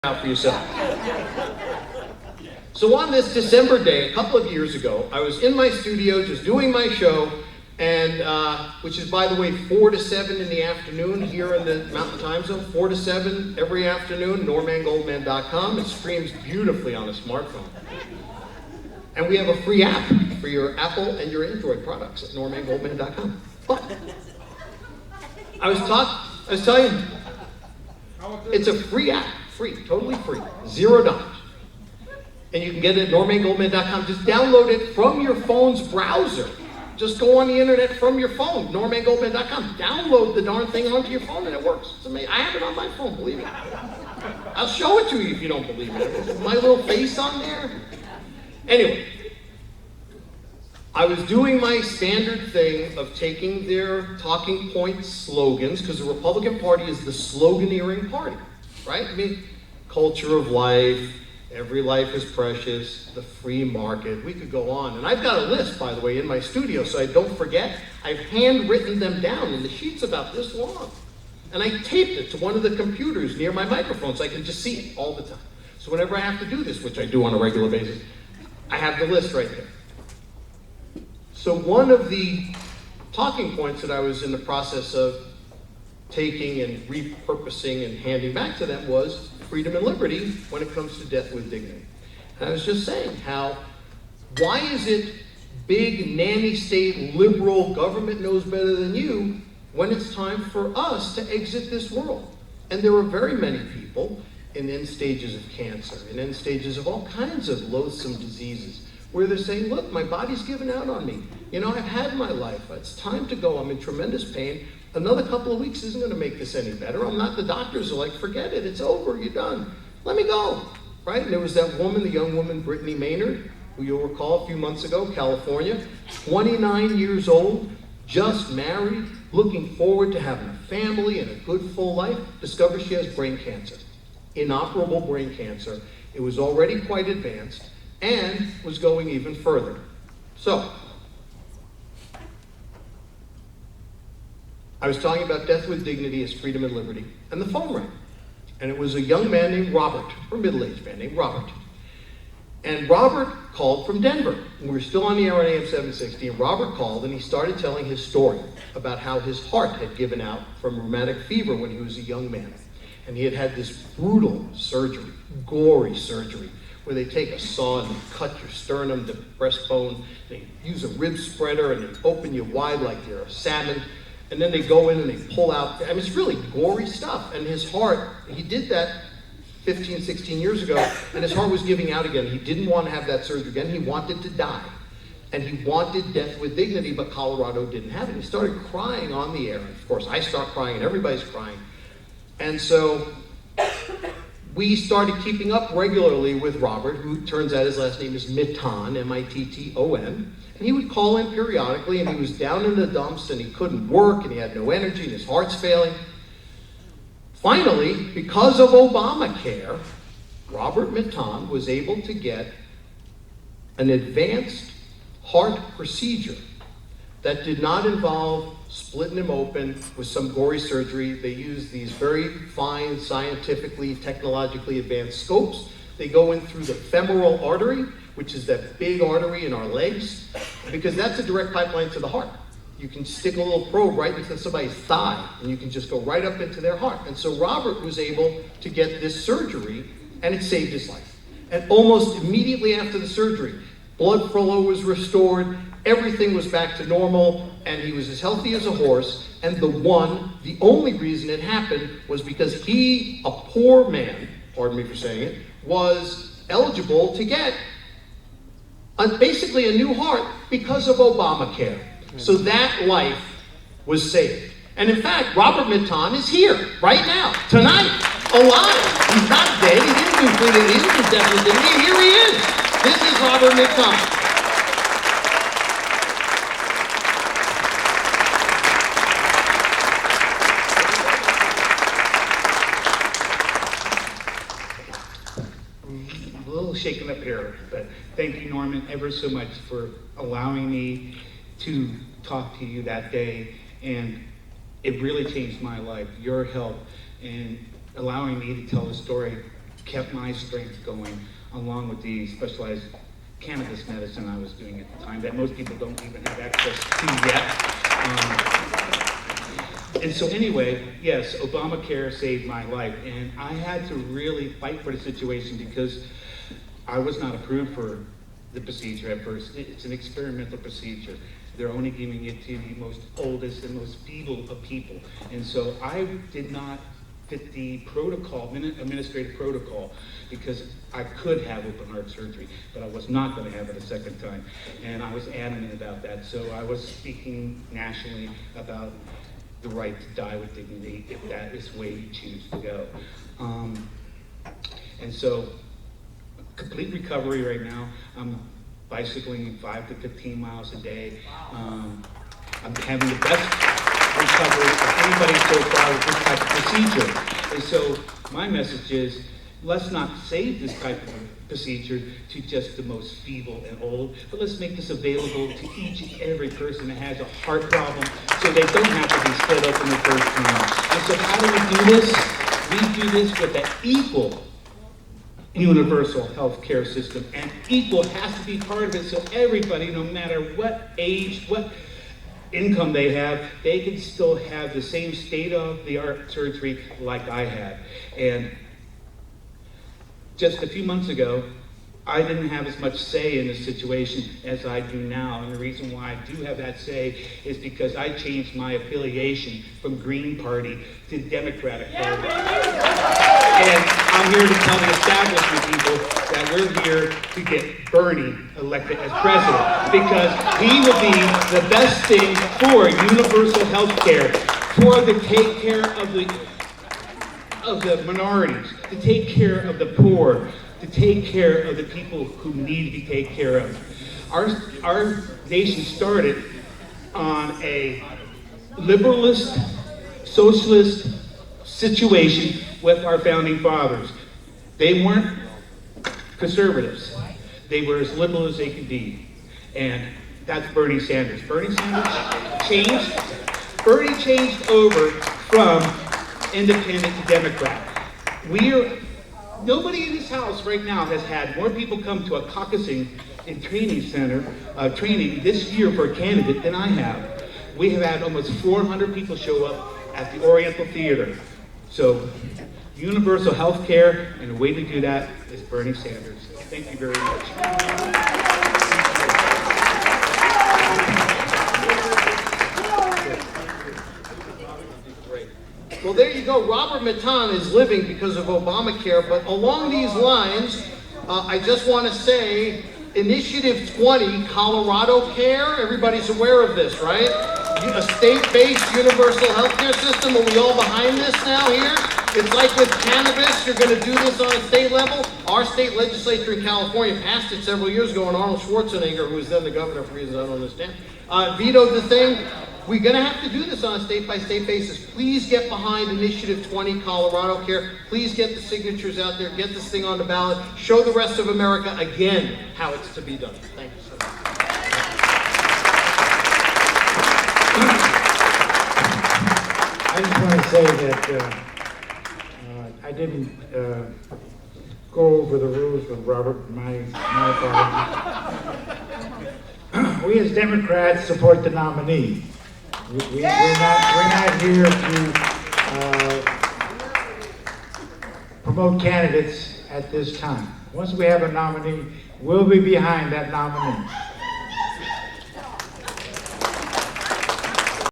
out for yourself. So on this December day, a couple of years ago, I was in my studio just doing my show, and which is, by the way, 4 to 7 in the afternoon here in the Mountain Time Zone, 4 to 7 every afternoon, normangoldman.com. It streams beautifully on a smartphone. And we have a free app for your Apple and your Android products at normangoldman.com. But I was telling you, it's a free app. Free, totally free, $0. And you can get it at normangoldman.com. Just download it from your phone's browser. Just go on the internet from your phone, normangoldman.com. Download the darn thing onto your phone and it works. It's amazing. I have it on my phone, believe me. I'll show it to you if you don't believe me. My little face on there. Anyway, I was doing my standard thing of taking their talking point slogans, because the Republican Party is the sloganeering party. Right? I mean, culture of life, every life is precious, the free market, we could go on. And I've got a list, by the way, in my studio, so I don't forget. I've handwritten them down in the sheets about this long. And I taped it to one of the computers near my microphone so I can just see it all the time. So whenever I have to do this, which I do on a regular basis, I have the list right there. So one of the talking points that I was in the process of taking and repurposing and handing back to them was freedom and liberty when it comes to death with dignity. And I was just saying how, why is it big nanny state liberal government knows better than you when it's time for us to exit this world? And there are very many people in end stages of cancer, in end stages of all kinds of loathsome diseases, where they're saying, look, my body's given out on me. You know, I've had my life. It's time to go. I'm in tremendous pain. Another couple of weeks isn't going to make this any better. The doctors are like, forget it, it's over, you're done. Let me go, right? And there was that woman, the young woman, Brittany Maynard, who you'll recall a few months ago, California, 29 years old, just married, looking forward to having a family and a good full life, discovers she has brain cancer, inoperable brain cancer. It was already quite advanced and was going even further. So, I was talking about death with dignity as freedom and liberty, and the phone rang. And it was a young man named Robert, or a middle-aged man named Robert. And Robert called from Denver. And we were still on the air on AM 760, and Robert called and he started telling his story about how his heart had given out from rheumatic fever when he was a young man. And he had had this brutal surgery, gory surgery, where they take a saw and they cut your sternum, the breastbone, they use a rib spreader and they open you wide like you're a salmon. And then they go in and they pull out, I mean, it's really gory stuff. And his heart, he did that 15, 16 years ago, and his heart was giving out again. He didn't want to have that surgery again. He wanted to die. And he wanted death with dignity, but Colorado didn't have it. He started crying on the air. And of course, I start crying and everybody's crying. And so we started keeping up regularly with Robert, who turns out his last name is Mitton, M-I-T-T-O-N. And he would call in periodically, and he was down in the dumps, and he couldn't work, and he had no energy, and his heart's failing. Finally, because of Obamacare, Robert Mitton was able to get an advanced heart procedure that did not involve splitting him open with some gory surgery. They use these very fine, scientifically, technologically advanced scopes. They go in through the femoral artery, which is that big artery in our legs, because that's a direct pipeline to the heart. You can stick a little probe right into somebody's thigh, and you can just go right up into their heart. And so Robert was able to get this surgery, and it saved his life. And almost immediately after the surgery, blood flow was restored, everything was back to normal, and he was as healthy as a horse. And the only reason it happened was because he, a poor man, pardon me for saying it, was eligible to get basically a new heart because of Obamacare. So that life was saved. And in fact, Robert Mitton is here right now, tonight, alive. He's not dead. He didn't do freedom. He didn't do death with dignity. Here he is. This is Robert Mitton. Shaken up here, but thank you, Norman, ever so much for allowing me to talk to you that day, and it really changed my life. Your help and allowing me to tell the story kept my strength going, along with the specialized cannabis medicine I was doing at the time that most people don't even have access to yet. And so anyway, yes, Obamacare saved my life, and I had to really fight for the situation because I was not approved for the procedure at first. It's an experimental procedure. They're only giving it to the most oldest and most feeble of people. And so I did not fit the protocol, administrative protocol, because I could have open heart surgery, but I was not going to have it a second time. And I was adamant about that. So I was speaking nationally about the right to die with dignity if that is the way you choose to go. And so, complete recovery right now. I'm bicycling 5 to 15 miles a day. I'm having the best recovery of anybody so far with this type of procedure. And so my message is, let's not save this type of procedure to just the most feeble and old, but let's make this available to each and every person that has a heart problem so they don't have to be split up in the first time. And so how do we do this? We do this with an equal universal health care system, and equal has to be part of it, so everybody, no matter what age, what income they have, they can still have the same state-of-the-art surgery like I had. And just a few months ago, I didn't have as much say in this situation as I do now. And the reason why I do have that say is because I changed my affiliation from Green Party to Democratic Party. And I'm here to tell the establishment people that we're here to get Bernie elected as president, because he will be the best thing for universal health care, for the take care of the minorities, to take care of the poor, to take care of the people who need to be taken care of. Our nation started on a liberalist, socialist situation with our founding fathers. They weren't conservatives. They were as liberal as they could be. And that's Bernie Sanders. Bernie changed over from independent to Democrat. Nobody in this house right now has had more people come to a caucusing and training center, training this year for a candidate than I have. We have had almost 400 people show up at the Oriental Theater. So, universal health care, and the way to do that is Bernie Sanders. Thank you very much. Well, there you go. Robert Mitton is living because of Obamacare, but along these lines, I just want to say, Initiative 20, Colorado Care, everybody's aware of this, right? A state-based universal healthcare system. Are we all behind this now here? It's like with cannabis, you're going to do this on a state level. Our state legislature in California passed it several years ago, and Arnold Schwarzenegger, who was then the governor for reasons I don't understand, vetoed the thing. We're going to have to do this on a state-by-state basis. Please get behind Initiative 20, Colorado Care. Please get the signatures out there. Get this thing on the ballot. Show the rest of America again how it's to be done. Thank you so much. I just want to say that I didn't go over the rules with Robert, my father. We as Democrats support the nominee. We're not here to promote candidates at this time. Once we have a nominee, we'll be behind that nominee.